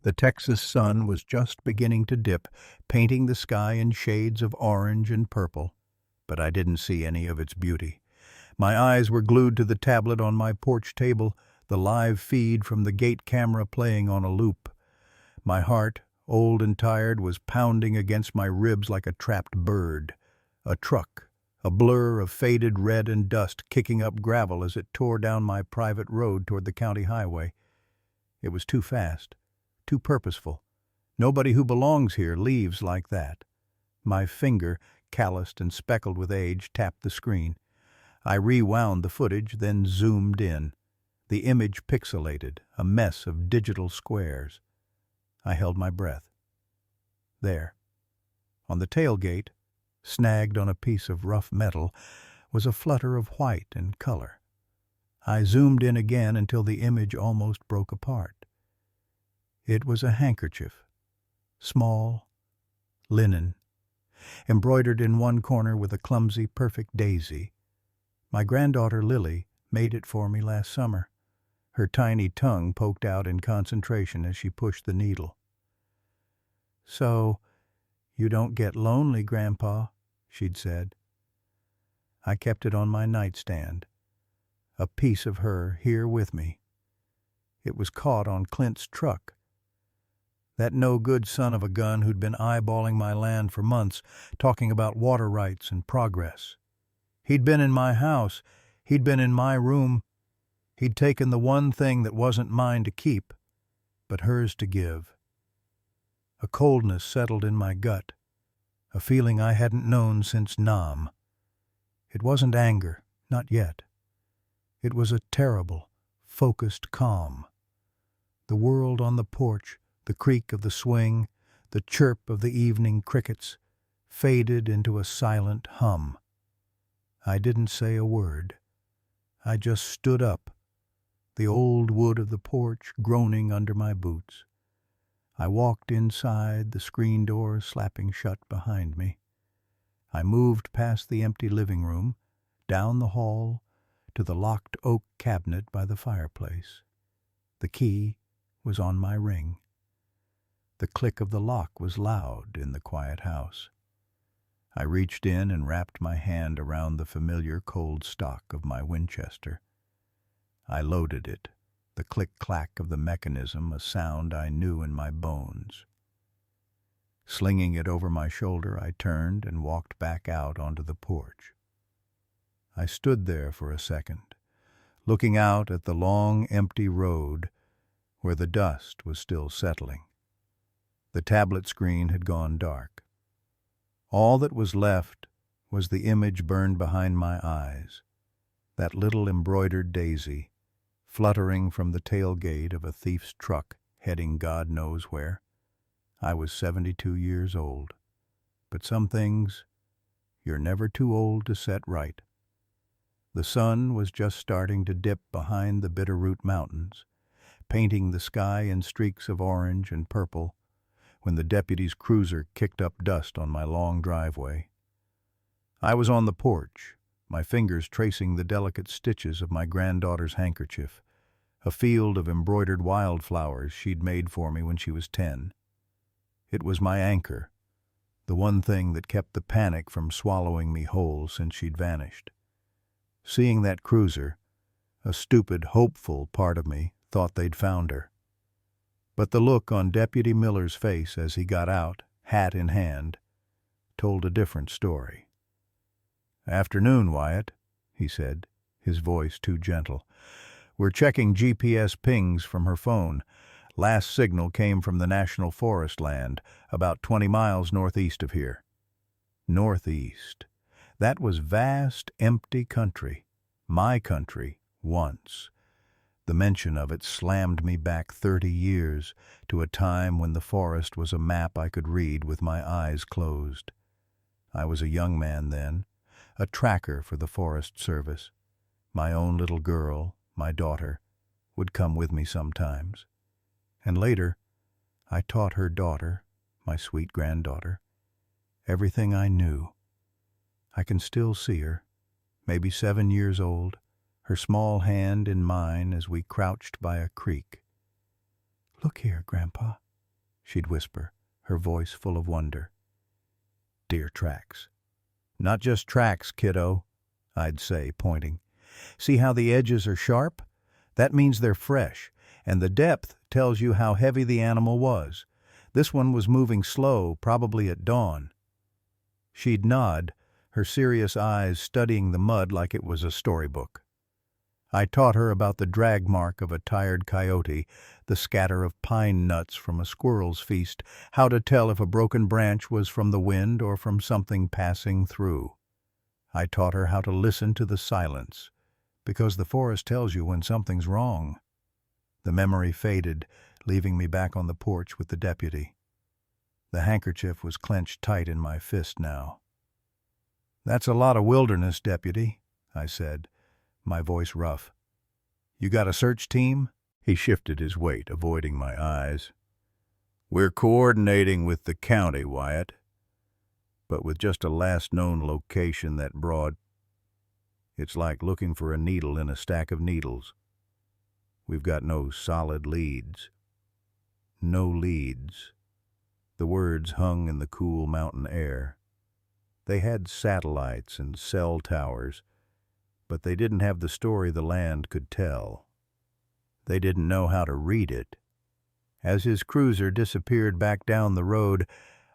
The Texas sun was just beginning to dip, painting the sky in shades of orange and purple, but I didn't see any of its beauty. My eyes were glued to the tablet on my porch table, the live feed from the gate camera playing on a loop. My heart, old and tired, was pounding against my ribs like a trapped bird. A truck, a blur of faded red and dust, kicking up gravel as it tore down my private road toward the county highway. It was too fast, too purposeful. Nobody who belongs here leaves like that. My finger, calloused and speckled with age, tapped the screen. I rewound the footage, then zoomed in. The image pixelated, a mess of digital squares. I held my breath. There, on the tailgate, snagged on a piece of rough metal, was a flutter of white and color. I zoomed in again until the image almost broke apart. It was a handkerchief, small, linen, embroidered in one corner with a clumsy, perfect daisy. My granddaughter Lily made it for me last summer. Her tiny tongue poked out in concentration as she pushed the needle. "So, you don't get lonely, Grandpa," she'd said. I kept it on my nightstand, a piece of her here with me. It was caught on Clint's truck. That no-good son of a gun who'd been eyeballing my land for months, talking about water rights and progress. He'd been in my house. He'd been in my room. He'd taken the one thing that wasn't mine to keep, but hers to give. A coldness settled in my gut, a feeling I hadn't known since Nam. It wasn't anger, not yet. It was a terrible, focused calm. The world on the porch, the creak of the swing, the chirp of the evening crickets, faded into a silent hum. I didn't say a word. I just stood up, the old wood of the porch groaning under my boots. I walked inside, the screen door slapping shut behind me. I moved past the empty living room, down the hall, to the locked oak cabinet by the fireplace. The key was on my ring. The click of the lock was loud in the quiet house. I reached in and wrapped my hand around the familiar cold stock of my Winchester. I loaded it, the click-clack of the mechanism, a sound I knew in my bones. Slinging it over my shoulder, I turned and walked back out onto the porch. I stood there for a second, looking out at the long, empty road where the dust was still settling. The tablet screen had gone dark. All that was left was the image burned behind my eyes, that little embroidered daisy, fluttering from the tailgate of a thief's truck heading God knows where. I was 72 years old, but some things you're never too old to set right. The sun was just starting to dip behind the Bitterroot Mountains, painting the sky in streaks of orange and purple, when the deputy's cruiser kicked up dust on my long driveway. I was on the porch, my fingers tracing the delicate stitches of my granddaughter's handkerchief, a field of embroidered wildflowers she'd made for me when she was 10. It was my anchor, the one thing that kept the panic from swallowing me whole since she'd vanished. Seeing that cruiser, a stupid, hopeful part of me thought they'd found her. But the look on Deputy Miller's face as he got out, hat in hand, told a different story. "Afternoon, Wyatt," he said, his voice too gentle. "We're checking GPS pings from her phone. Last signal came from the National Forest land, about 20 miles northeast of here." Northeast. That was vast, empty country. My country, once. The mention of it slammed me back 30 years to a time when the forest was a map I could read with my eyes closed. I was a young man then, a tracker for the Forest Service. My own little girl, my daughter, would come with me sometimes. And later, I taught her daughter, my sweet granddaughter, everything I knew. I can still see her, maybe 7 years old, her small hand in mine as we crouched by a creek. "Look here, Grandpa," she'd whisper, her voice full of wonder. "Deer tracks." "Not just tracks, kiddo," I'd say, pointing. "See how the edges are sharp? That means they're fresh, and the depth tells you how heavy the animal was. This one was moving slow, probably at dawn." She'd nod, her serious eyes studying the mud like it was a storybook. I taught her about the drag mark of a tired coyote, the scatter of pine nuts from a squirrel's feast, how to tell if a broken branch was from the wind or from something passing through. I taught her how to listen to the silence, because the forest tells you when something's wrong. The memory faded, leaving me back on the porch with the deputy. The handkerchief was clenched tight in my fist now. "That's a lot of wilderness, deputy," I said, my voice rough. "You got a search team?" He shifted his weight, avoiding my eyes. "We're coordinating with the county, Wyatt, but with just a last known location that broad. It's like looking for a needle in a stack of needles. We've got no solid leads." No leads. The words hung in the cool mountain air. They had satellites and cell towers, but they didn't have the story the land could tell. They didn't know how to read it. As his cruiser disappeared back down the road,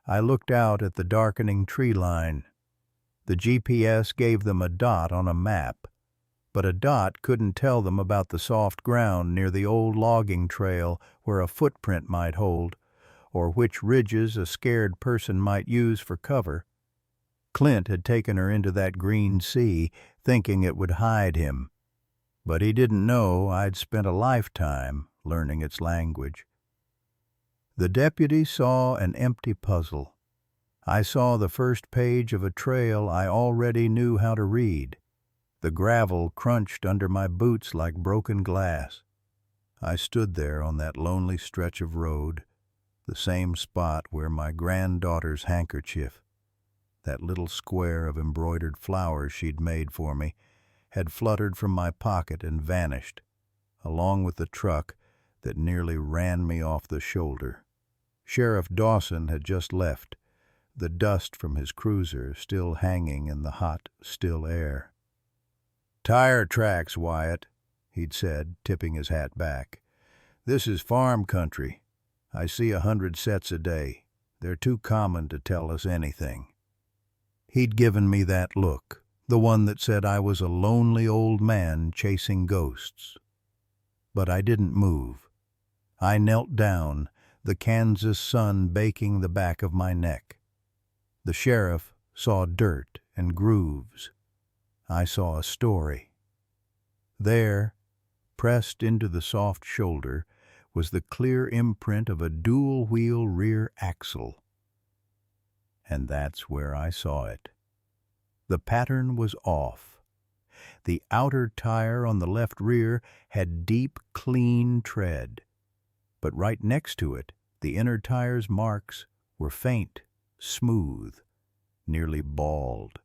I looked out at the darkening tree line. The GPS gave them a dot on a map, but a dot couldn't tell them about the soft ground near the old logging trail where a footprint might hold, or which ridges a scared person might use for cover. Clint had taken her into that green sea, thinking it would hide him. But he didn't know I'd spent a lifetime learning its language. The deputy saw an empty puzzle. I saw the first page of a trail I already knew how to read. The gravel crunched under my boots like broken glass. I stood there on that lonely stretch of road, the same spot where my granddaughter's handkerchief, that little square of embroidered flowers she'd made for me, had fluttered from my pocket and vanished, along with the truck that nearly ran me off the shoulder. Sheriff Dawson had just left, the dust from his cruiser still hanging in the hot, still air. "Tire tracks, Wyatt," he'd said, tipping his hat back. "This is farm country. I see 100 sets a day. They're too common to tell us anything." He'd given me that look, the one that said I was a lonely old man chasing ghosts. But I didn't move. I knelt down, the Kansas sun baking the back of my neck. The sheriff saw dirt and grooves. I saw a story. There, pressed into the soft shoulder, was the clear imprint of a dual-wheel rear axle. And that's where I saw it. The pattern was off. The outer tire on the left rear had deep, clean tread, but right next to it, the inner tire's marks were faint, smooth, nearly bald.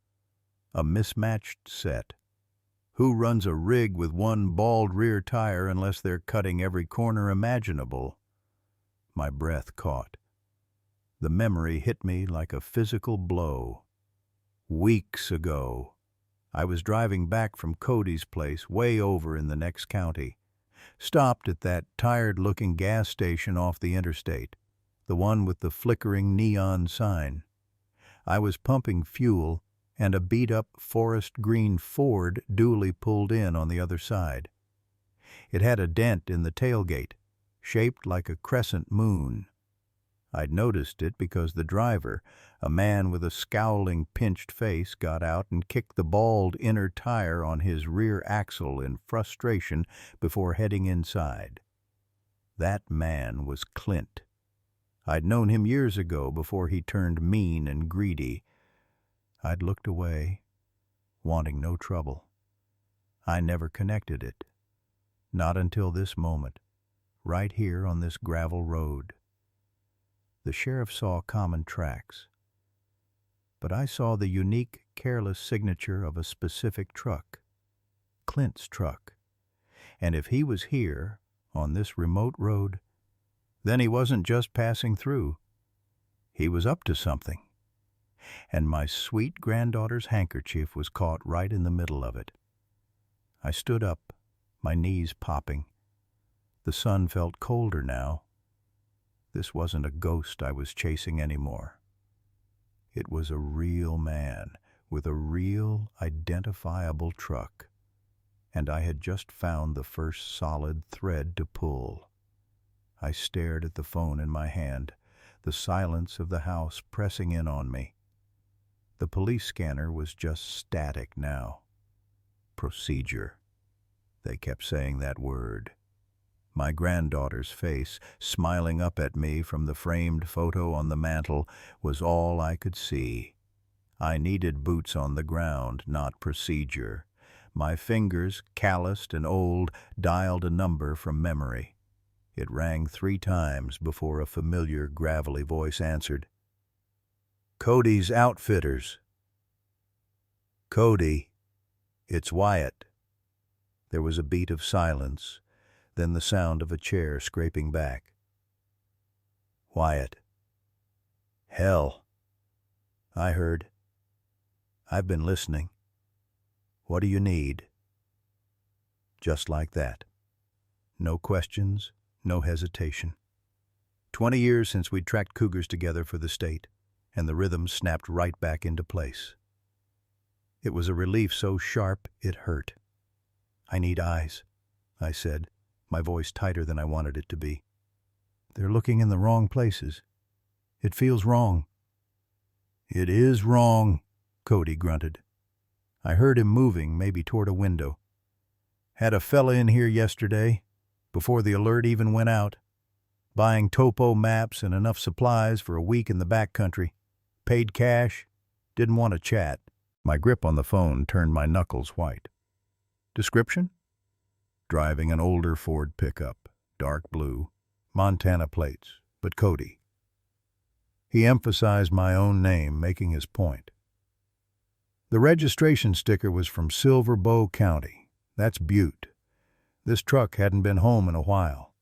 A mismatched set. Who runs a rig with one bald rear tire unless they're cutting every corner imaginable? My breath caught. The memory hit me like a physical blow. Weeks ago, I was driving back from Cody's place way over in the next county. Stopped at that tired-looking gas station off the interstate, the one with the flickering neon sign. I was pumping fuel, and a beat-up forest green Ford duly pulled in on the other side. It had a dent in the tailgate, shaped like a crescent moon. I'd noticed it because the driver, a man with a scowling, pinched face, got out and kicked the bald inner tire on his rear axle in frustration before heading inside. That man was Clint. I'd known him years ago before he turned mean and greedy. I'd looked away, wanting no trouble. I never connected it. Not until this moment, right here on this gravel road. The sheriff saw common tracks, but I saw the unique, careless signature of a specific truck, Clint's truck. And if he was here, on this remote road, Then he wasn't just passing through. He was up to something. And my sweet granddaughter's handkerchief was caught right in the middle of it. I stood up, my knees popping. The sun felt colder now. This wasn't a ghost I was chasing anymore. It was a real man with a real, identifiable truck. And I had just found the first solid thread to pull. I stared at the phone in my hand, the silence of the house pressing in on me. The police scanner was just static now. Procedure. They kept saying that word. My granddaughter's face, smiling up at me from the framed photo on the mantel, was all I could see. I needed boots on the ground, not procedure. My fingers, calloused and old, dialed a number from memory. It rang 3 times before a familiar, gravelly voice answered. Cody's Outfitters. Cody, it's Wyatt. There was a beat of silence, then the sound of a chair scraping back. Wyatt. Hell. I heard. I've been listening. What do you need? Just like that. No questions, no hesitation. 20 years since we'd tracked cougars together for the state, and the rhythm snapped right back into place. It was a relief so sharp it hurt. I need eyes, I said, my voice tighter than I wanted it to be. They're looking in the wrong places. It feels wrong. It is wrong, Cody grunted. I heard him moving, maybe toward a window. Had a fella in here yesterday, before the alert even went out, buying topo maps and enough supplies for a week in the backcountry. Paid cash, didn't want to chat. My grip on the phone turned my knuckles white. Description? Driving an older Ford pickup, dark blue, Montana plates, but Cody. He emphasized my own name, making his point. The registration sticker was from Silver Bow County. That's Butte. This truck hadn't been home in a while.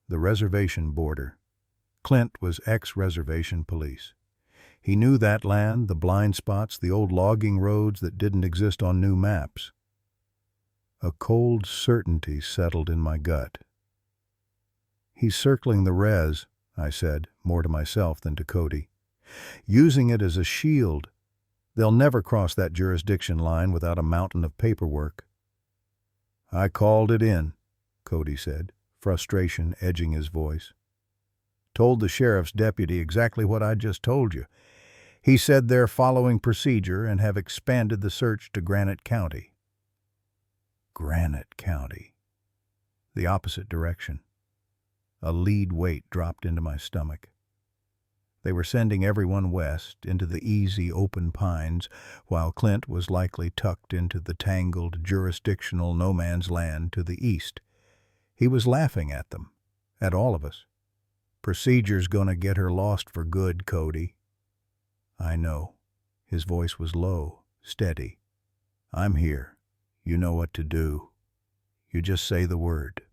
The reservation border. Clint was ex-reservation police. He knew that land, the blind spots, the old logging roads that didn't exist on new maps. A cold certainty settled in my gut. He's circling the res, I said, more to myself than to Cody. Using it as a shield. They'll never cross that jurisdiction line without a mountain of paperwork. I called it in, Cody said, frustration edging his voice. Told the sheriff's deputy exactly what I just told you. He said they're following procedure and have expanded the search to Granite County. Granite County. The opposite direction. A lead weight dropped into my stomach. They were sending everyone west, into the easy open pines, while Clint was likely tucked into the tangled, jurisdictional no-man's land to the east. He was laughing at them, at all of us. Procedure's gonna get her lost for good, Cody. I know. His voice was low, steady. I'm here. You know what to do. You just say the word.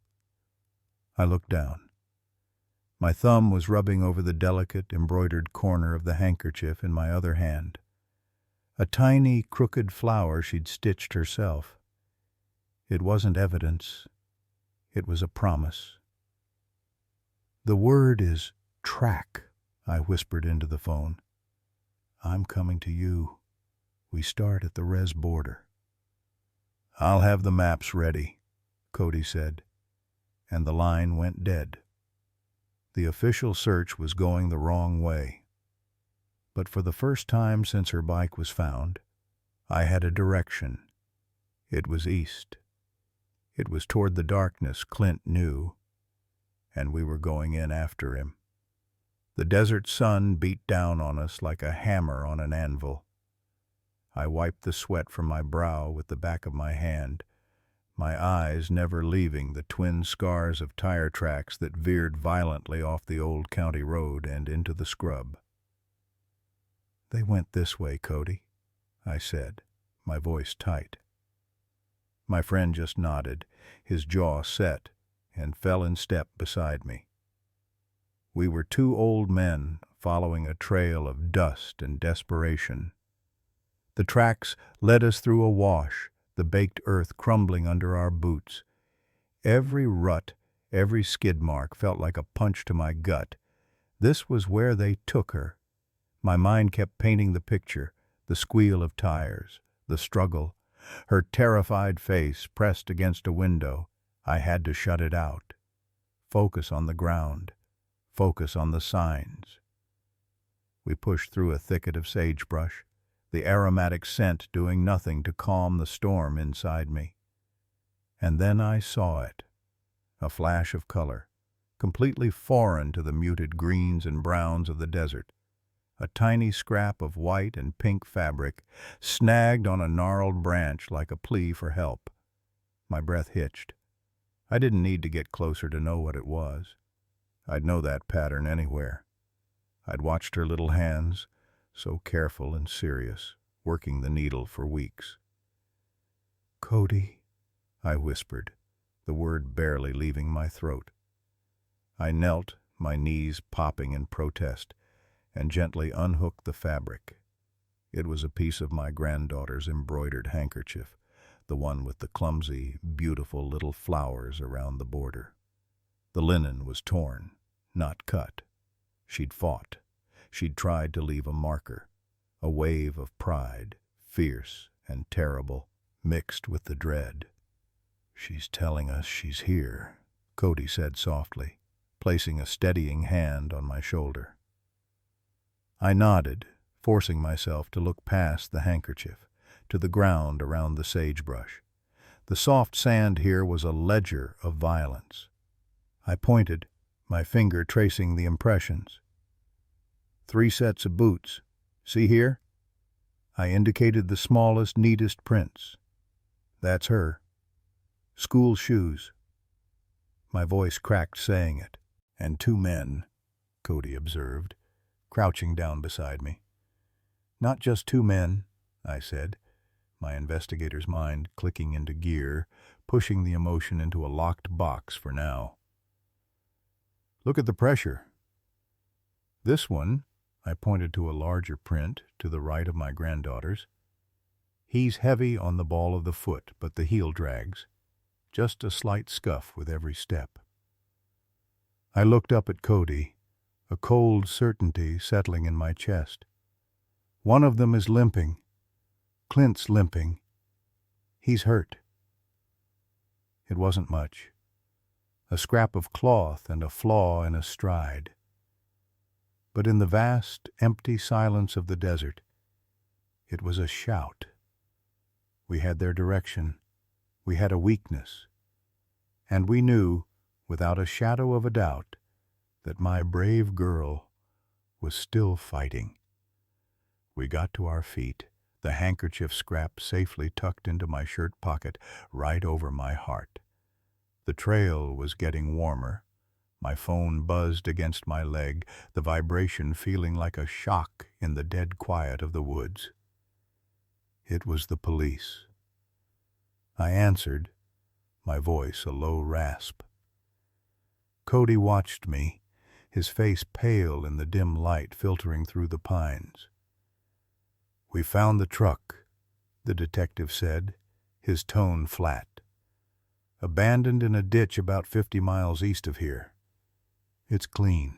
I looked down. My thumb was rubbing over the delicate, embroidered corner of the handkerchief in my other hand. A tiny, crooked flower she'd stitched herself. It wasn't evidence. It was a promise. The word is track, I whispered into the phone. I'm coming to you. We start at the res border. I'll have the maps ready, Cody said, and the line went dead. The official search was going the wrong way. But for the first time since her bike was found, I had a direction. It was east. It was toward the darkness Clint knew, and we were going in after him. The desert sun beat down on us like a hammer on an anvil. I wiped the sweat from my brow with the back of my hand, my eyes never leaving the twin scars of tire tracks that veered violently off the old county road and into the scrub. They went this way, Cody, I said, my voice tight. My friend just nodded, his jaw set, and fell in step beside me. We were two old men following a trail of dust and desperation. The tracks led us through a wash, the baked earth crumbling under our boots. Every rut, every skid mark felt like a punch to my gut. This was where they took her. My mind kept painting the picture, the squeal of tires, the struggle, her terrified face pressed against a window. I had to shut it out. Focus on the ground. Focus on the signs. We pushed through a thicket of sagebrush, the aromatic scent doing nothing to calm the storm inside me. And then I saw it, a flash of color, completely foreign to the muted greens and browns of the desert. A tiny scrap of white and pink fabric, snagged on a gnarled branch like a plea for help. My breath hitched. I didn't need to get closer to know what it was. I'd know that pattern anywhere. I'd watched her little hands, so careful and serious, working the needle for weeks. "Cody," I whispered, the word barely leaving my throat. I knelt, my knees popping in protest, and gently unhooked the fabric. It was a piece of my granddaughter's embroidered handkerchief, the one with the clumsy, beautiful little flowers around the border. The linen was torn, not cut. She'd fought. She'd tried to leave a marker, a wave of pride, fierce and terrible, mixed with the dread. "She's telling us she's here," Cody said softly, placing a steadying hand on my shoulder. I nodded, forcing myself to look past the handkerchief, to the ground around the sagebrush. The soft sand here was a ledger of violence. I pointed, my finger tracing the impressions. 3 sets of boots. See here? I indicated the smallest, neatest prints. That's her. School shoes. My voice cracked saying it. "And 2 men, Cody observed, crouching down beside me. "Not just 2 men," I said, my investigator's mind clicking into gear, pushing the emotion into a locked box for now. "Look at the pressure. This one," I pointed to a larger print to the right of my granddaughter's. "He's heavy on the ball of the foot, but the heel drags. Just a slight scuff with every step." I looked up at Cody, a cold certainty settling in my chest. "One of them is limping. Clint's limping. He's hurt." It wasn't much. A scrap of cloth and a flaw in a stride. But in the vast, empty silence of the desert, it was a shout. We had their direction. We had a weakness. And we knew, without a shadow of a doubt, that my brave girl was still fighting. We got to our feet, the handkerchief scrap safely tucked into my shirt pocket right over my heart. The trail was getting warmer. My phone buzzed against my leg, the vibration feeling like a shock in the dead quiet of the woods. It was the police. I answered, my voice a low rasp. Cody watched me, his face pale in the dim light filtering through the pines. "We found the truck," the detective said, his tone flat. "Abandoned in a ditch about 50 miles east of here. It's clean.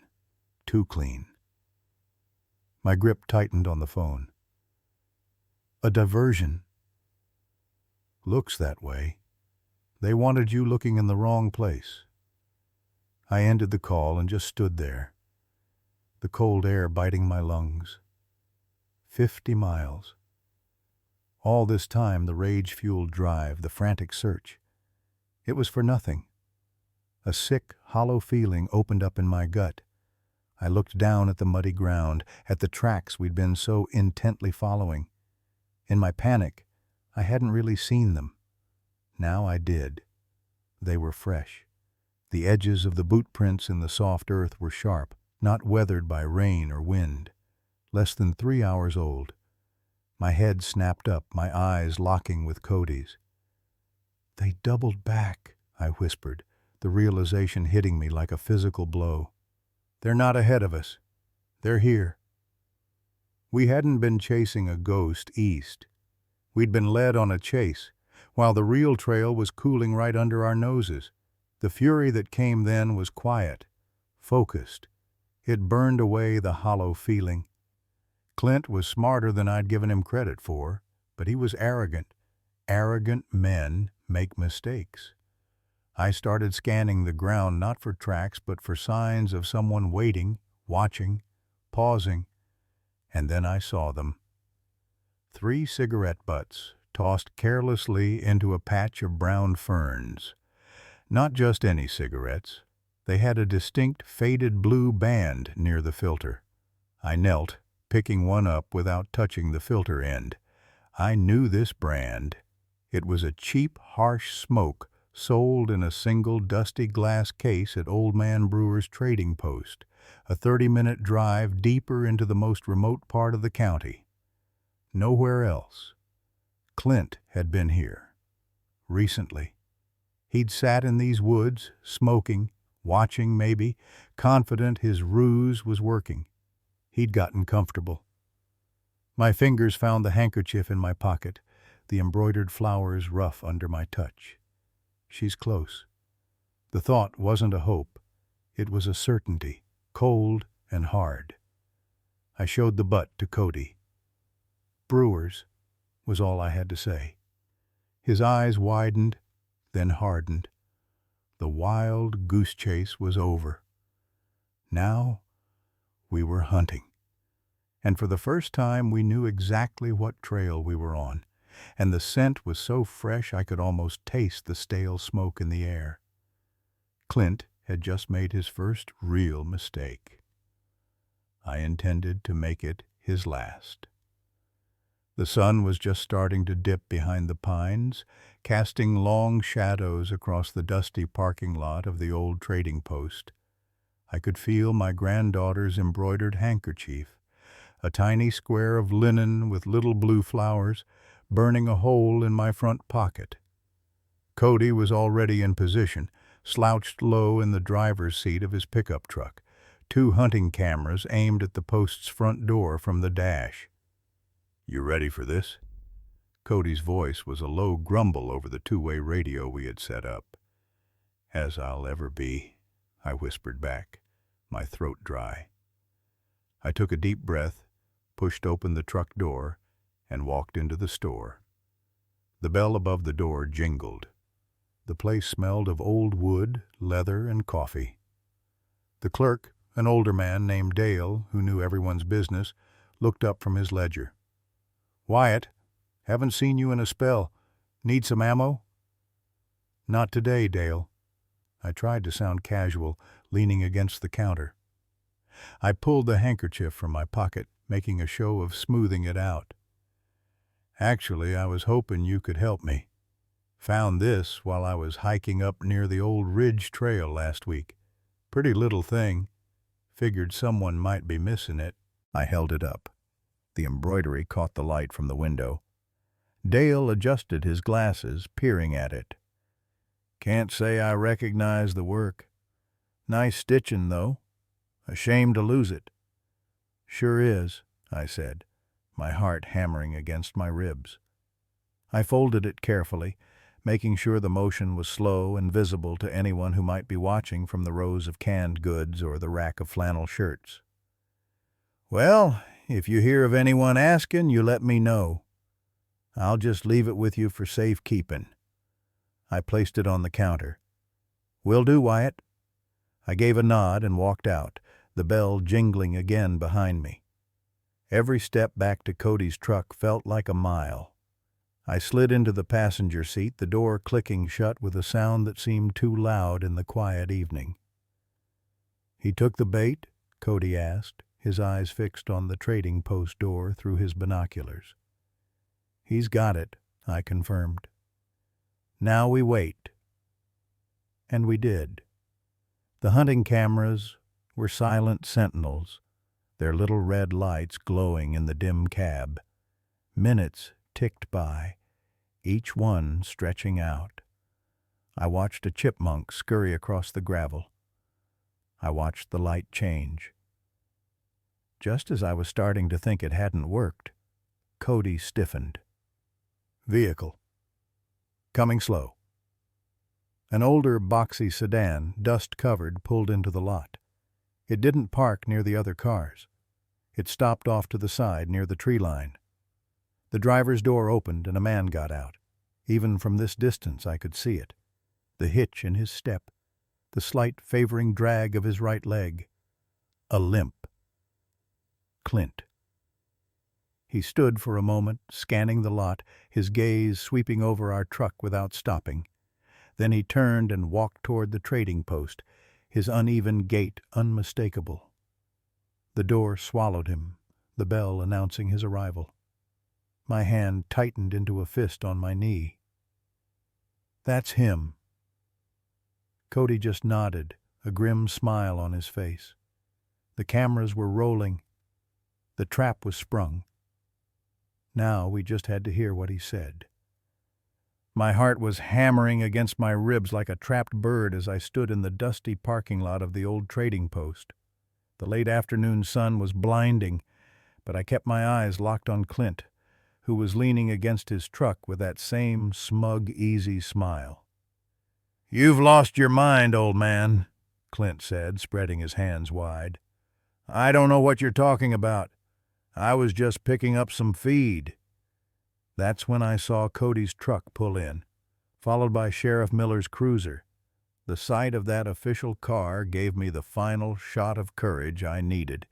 Too clean." My grip tightened on the phone. "A diversion." "Looks that way. They wanted you looking in the wrong place." I ended the call and just stood there, the cold air biting my lungs. 50 miles. All this time, the rage-fueled drive, the frantic search. It was for nothing. A sick, hollow feeling opened up in my gut. I looked down at the muddy ground, at the tracks we'd been so intently following. In my panic, I hadn't really seen them. Now I did. They were fresh. The edges of the boot prints in the soft earth were sharp, not weathered by rain or wind. Less than 3 hours old. My head snapped up, my eyes locking with Cody's. "They doubled back," I whispered, the realization hitting me like a physical blow. They're not ahead of us. They're here." We hadn't been chasing a ghost east. We'd been led on a chase, while the real trail was cooling right under our noses. The fury that came then was quiet, focused. It burned away the hollow feeling. Clint was smarter than I'd given him credit for, but he was arrogant. Arrogant men make mistakes. I started scanning the ground not for tracks but for signs of someone waiting, watching, pausing, and then I saw them. 3 cigarette butts tossed carelessly into a patch of brown ferns. Not just any cigarettes. They had a distinct faded blue band near the filter. I knelt, picking one up without touching the filter end. I knew this brand. It was a cheap, harsh smoke sold in a single dusty glass case at Old Man Brewer's trading post, a 30-minute drive deeper into the most remote part of the county. Nowhere else. Clint had been here. Recently. He'd sat in these woods, smoking, watching maybe, confident his ruse was working. He'd gotten comfortable. My fingers found the handkerchief in my pocket, the embroidered flowers rough under my touch. She's close. The thought wasn't a hope. It was a certainty, cold and hard. I showed the butt to Cody. "Brewers," was all I had to say. His eyes widened, then hardened. The wild goose chase was over. Now we were hunting. And for the first time we knew exactly what trail we were on, and the scent was so fresh I could almost taste the stale smoke in the air. Clint had just made his first real mistake. I intended to make it his last. The sun was just starting to dip behind the pines, casting long shadows across the dusty parking lot of the old trading post. I could feel my granddaughter's embroidered handkerchief, a tiny square of linen with little blue flowers, burning a hole in my front pocket. Cody was already in position, slouched low in the driver's seat of his pickup truck, 2 hunting cameras aimed at the post's front door from the dash. "You ready for this?" Cody's voice was a low grumble over the 2-way radio we had set up. "As I'll ever be," I whispered back, my throat dry. I took a deep breath, pushed open the truck door, and walked into the store. The bell above the door jingled. The place smelled of old wood, leather, and coffee. The clerk, an older man named Dale, who knew everyone's business, looked up from his ledger. "Wyatt, haven't seen you in a spell. Need some ammo?" "Not today, Dale." I tried to sound casual, leaning against the counter. I pulled the handkerchief from my pocket, making a show of smoothing it out. "Actually, I was hoping you could help me. Found this while I was hiking up near the old Ridge Trail last week. Pretty little thing. Figured someone might be missing it." I held it up. The embroidery caught the light from the window. Dale adjusted his glasses, peering at it. "Can't say I recognize the work. Nice stitching, though. A shame to lose it." "Sure is," I said, my heart hammering against my ribs. I folded it carefully, making sure the motion was slow and visible to anyone who might be watching from the rows of canned goods or the rack of flannel shirts. "Well, if you hear of anyone asking, you let me know. I'll just leave it with you for safekeeping." I placed it on the counter. "Will do, Wyatt." I gave a nod and walked out, the bell jingling again behind me. Every step back to Cody's truck felt like a mile. I slid into the passenger seat, the door clicking shut with a sound that seemed too loud in the quiet evening. "He took the bait?" Cody asked, his eyes fixed on the trading post door through his binoculars. "He's got it," I confirmed. "Now we wait." And we did. The hunting cameras were silent sentinels, their little red lights glowing in the dim cab. Minutes ticked by, each one stretching out. I watched a chipmunk scurry across the gravel. I watched the light change. Just as I was starting to think it hadn't worked, Cody stiffened. Vehicle. Coming slow. An older, boxy sedan, dust-covered, pulled into the lot. It didn't park near the other cars. It stopped off to the side near the tree line. The driver's door opened and a man got out. Even from this distance I could see it. The hitch in his step, the slight favoring drag of his right leg. A limp. Clint. He stood for a moment, scanning the lot, his gaze sweeping over our truck without stopping. Then he turned and walked toward the trading post, his uneven gait unmistakable. The door swallowed him, the bell announcing his arrival. My hand tightened into a fist on my knee. That's him. Cody just nodded, a grim smile on his face. The cameras were rolling. The trap was sprung. Now we just had to hear what he said. My heart was hammering against my ribs like a trapped bird as I stood in the dusty parking lot of the old trading post. The late afternoon sun was blinding, but I kept my eyes locked on Clint, who was leaning against his truck with that same smug, easy smile. "You've lost your mind, old man," Clint said, spreading his hands wide. "I don't know what you're talking about. I was just picking up some feed." That's when I saw Cody's truck pull in, followed by Sheriff Miller's cruiser. The sight of that official car gave me the final shot of courage I needed.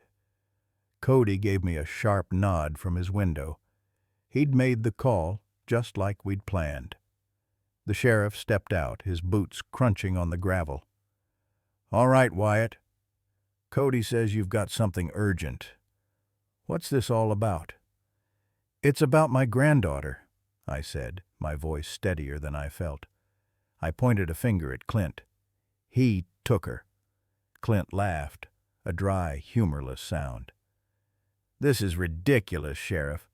Cody gave me a sharp nod from his window. He'd made the call, just like we'd planned. The sheriff stepped out, his boots crunching on the gravel. "All right, Wyatt. Cody says you've got something urgent. What's this all about?" "It's about my granddaughter," I said, my voice steadier than I felt. I pointed a finger at Clint. "He took her." Clint laughed, a dry, humorless sound. "This is ridiculous, Sheriff.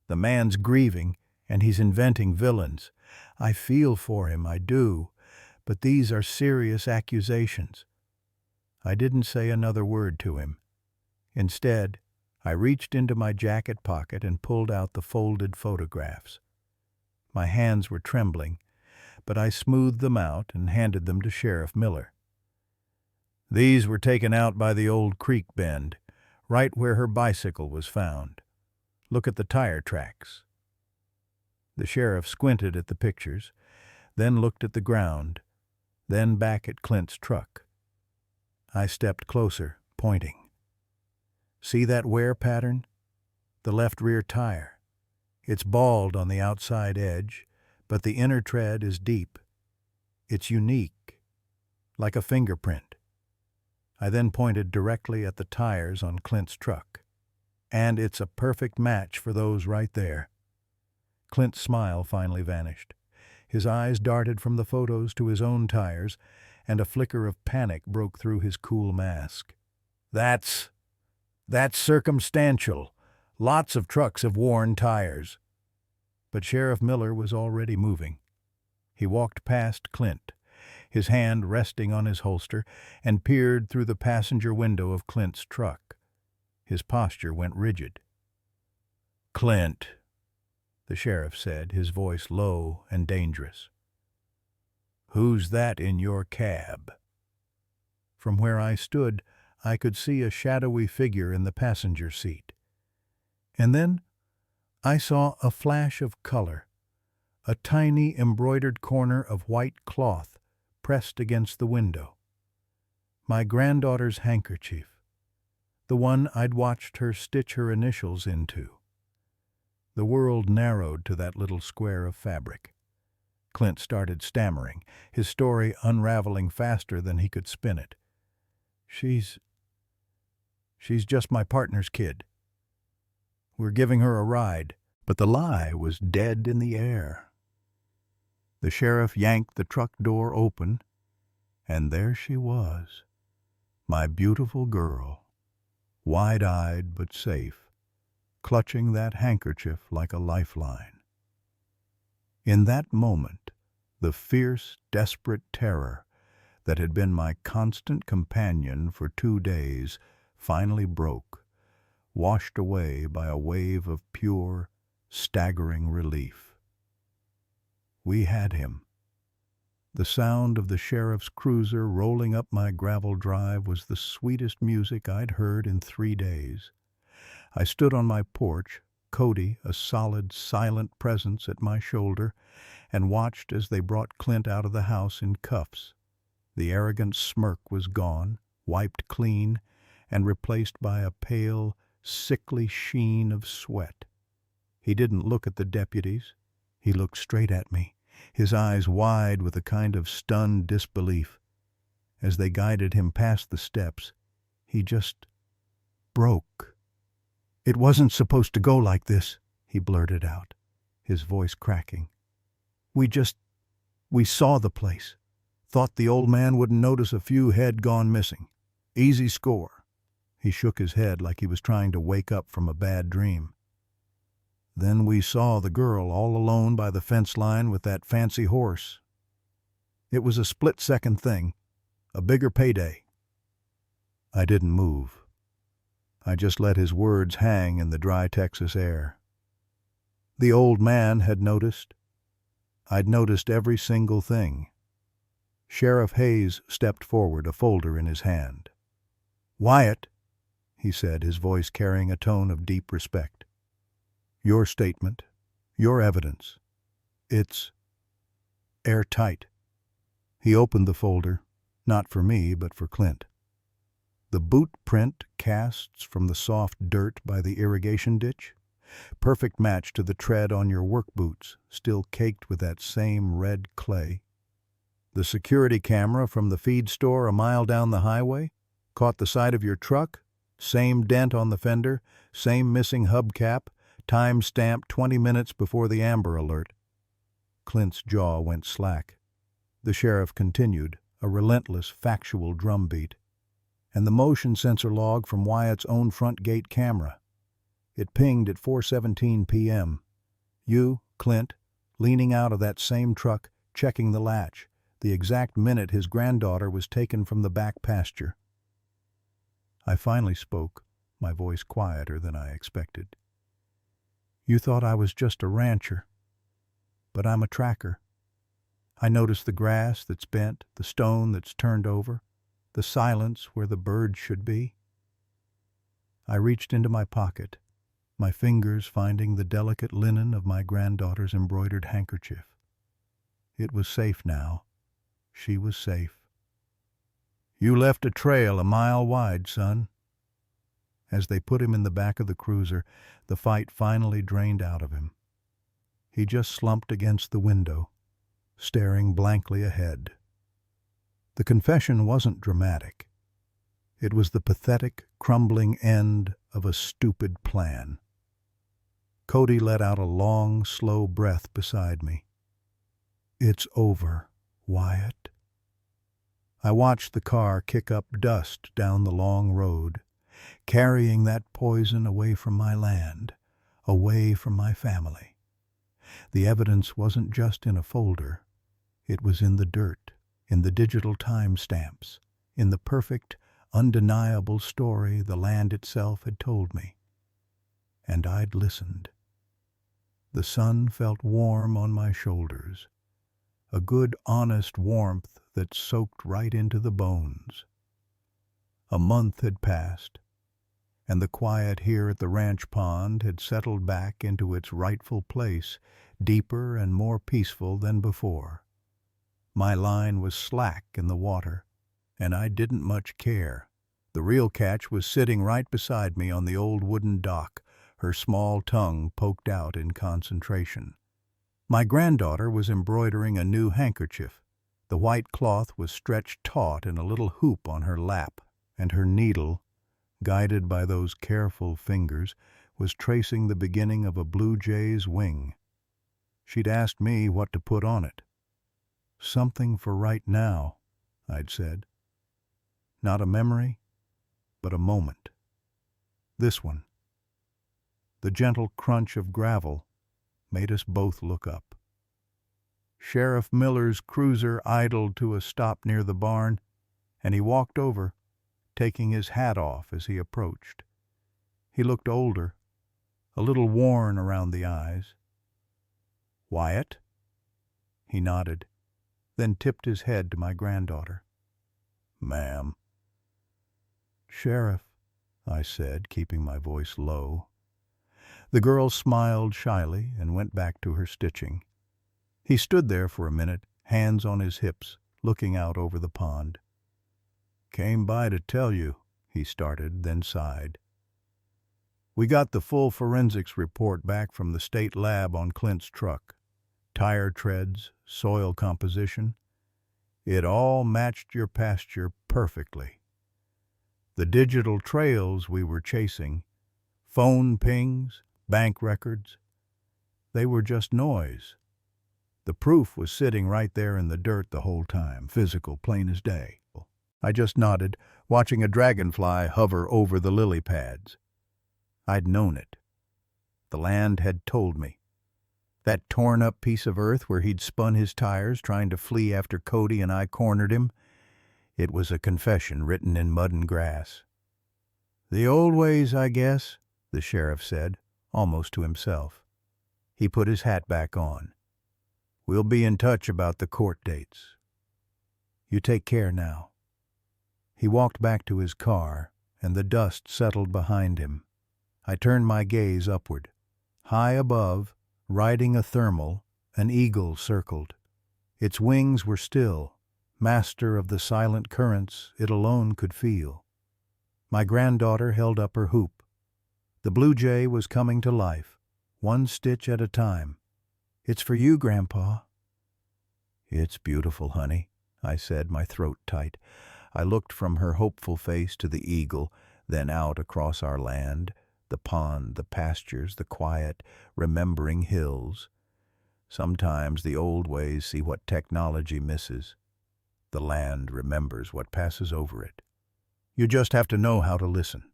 The man's grieving, and he's inventing villains. I feel for him, I do, but these are serious accusations." I didn't say another word to him. Instead, I reached into my jacket pocket and pulled out the folded photographs. My hands were trembling, but I smoothed them out and handed them to Sheriff Miller. "These were taken out by the old creek bend, right where her bicycle was found. Look at the tire tracks." The sheriff squinted at the pictures, then looked at the ground, then back at Clint's truck. I stepped closer, pointing. "See that wear pattern? The left rear tire. It's bald on the outside edge, but the inner tread is deep. It's unique, like a fingerprint." I then pointed directly at the tires on Clint's truck. "And it's a perfect match for those right there." Clint's smile finally vanished. His eyes darted from the photos to his own tires, and a flicker of panic broke through his cool mask. That's circumstantial. Lots of trucks have worn tires." But Sheriff Miller was already moving. He walked past Clint, his hand resting on his holster, and peered through the passenger window of Clint's truck. His posture went rigid. "Clint," the sheriff said, his voice low and dangerous. "Who's that in your cab?" From where I stood, I could see a shadowy figure in the passenger seat. And then I saw a flash of color, a tiny embroidered corner of white cloth pressed against the window. My granddaughter's handkerchief, the one I'd watched her stitch her initials into. The world narrowed to that little square of fabric. Clint started stammering, his story unraveling faster than he could spin it. She's just my partner's kid. We're giving her a ride." But the lie was dead in the air. The sheriff yanked the truck door open, and there she was, my beautiful girl, wide-eyed but safe, clutching that handkerchief like a lifeline. In that moment, the fierce, desperate terror, that had been my constant companion for 2 days finally broke, washed away by a wave of pure, staggering relief. We had him. The sound of the sheriff's cruiser rolling up my gravel drive was the sweetest music I'd heard in 3 days. I stood on my porch, Cody a solid, silent presence at my shoulder, and watched as they brought Clint out of the house in cuffs. The arrogant smirk was gone, wiped clean, and replaced by a pale, sickly sheen of sweat. He didn't look at the deputies. He looked straight at me, his eyes wide with a kind of stunned disbelief. As they guided him past the steps, he just broke. "It wasn't supposed to go like this," he blurted out, his voice cracking. We saw the place. Thought the old man wouldn't notice a few head gone missing. Easy score." He shook his head like he was trying to wake up from a bad dream. "Then we saw the girl all alone by the fence line with that fancy horse. It was a split-second thing, a bigger payday." I didn't move. I just let his words hang in the dry Texas air. The old man had noticed. I'd noticed every single thing. Sheriff Hayes stepped forward, a folder in his hand. "Wyatt," he said, his voice carrying a tone of deep respect. "Your statement, your evidence, it's airtight." He opened the folder, not for me, but for Clint. The boot print casts from the soft dirt by the irrigation ditch, perfect match to the tread on your work boots, still caked with that same red clay. The security camera from the feed store a mile down the highway caught the side of your truck, same dent on the fender, same missing hubcap, time stamped 20 minutes before the Amber Alert. Clint's jaw went slack. The sheriff continued, a relentless, factual drumbeat. And the motion sensor log from Wyatt's own front gate camera. It pinged at 4:17 p.m. You, Clint, leaning out of that same truck, checking the latch, the exact minute his granddaughter was taken from the back pasture. I finally spoke, my voice quieter than I expected. "You thought I was just a rancher, but I'm a tracker. I noticed the grass that's bent, the stone that's turned over, the silence where the birds should be." I reached into my pocket, my fingers finding the delicate linen of my granddaughter's embroidered handkerchief. It was safe now. She was safe. "You left a trail a mile wide, son." As they put him in the back of the cruiser, the fight finally drained out of him. He just slumped against the window, staring blankly ahead. The confession wasn't dramatic. It was the pathetic, crumbling end of a stupid plan. Cody let out a long, slow breath beside me. "It's over, Wyatt." I watched the car kick up dust down the long road, carrying that poison away from my land, away from my family. The evidence wasn't just in a folder. It was in the dirt, in the digital timestamps, in the perfect, undeniable story the land itself had told me. And I'd listened. The sun felt warm on my shoulders, a good, honest warmth that soaked right into the bones. A month had passed, and the quiet here at the ranch pond had settled back into its rightful place, deeper and more peaceful than before. My line was slack in the water, and I didn't much care. The real catch was sitting right beside me on the old wooden dock, her small tongue poked out in concentration. My granddaughter was embroidering a new handkerchief. The white cloth was stretched taut in a little hoop on her lap, and her needle, guided by those careful fingers, was tracing the beginning of a blue jay's wing. She'd asked me what to put on it. "Something for right now," I'd said. "Not a memory, but a moment. This one." The gentle crunch of gravel made us both look up. Sheriff Miller's cruiser idled to a stop near the barn, and he walked over, taking his hat off as he approached. He looked older, a little worn around the eyes. "Wyatt?" He nodded, then tipped his head to my granddaughter. "Ma'am." "Sheriff," I said, keeping my voice low. The girl smiled shyly and went back to her stitching. He stood there for a minute, hands on his hips, looking out over the pond. "Came by to tell you," he started, then sighed. "We got the full forensics report back from the state lab on Clint's truck. Tire treads, soil composition. It all matched your pasture perfectly. The digital trails we were chasing, phone pings, bank records, they were just noise. The proof was sitting right there in the dirt the whole time, physical, plain as day." I just nodded, watching a dragonfly hover over the lily pads. I'd known it. The land had told me. That torn-up piece of earth where he'd spun his tires trying to flee after Cody and I cornered him, it was a confession written in mud and grass. "The old ways, I guess," the sheriff said, almost to himself. He put his hat back on. "We'll be in touch about the court dates. You take care now." He walked back to his car, and the dust settled behind him. I turned my gaze upward. High above, riding a thermal, an eagle circled. Its wings were still, master of the silent currents it alone could feel. My granddaughter held up her hoop. The blue jay was coming to life, one stitch at a time. "It's for you, Grandpa." "It's beautiful, honey," I said, my throat tight. I looked from her hopeful face to the eagle, then out across our land, the pond, the pastures, the quiet, remembering hills. Sometimes the old ways see what technology misses. The land remembers what passes over it. You just have to know how to listen.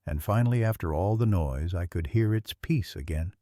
And finally, after all the noise, I could hear its peace again.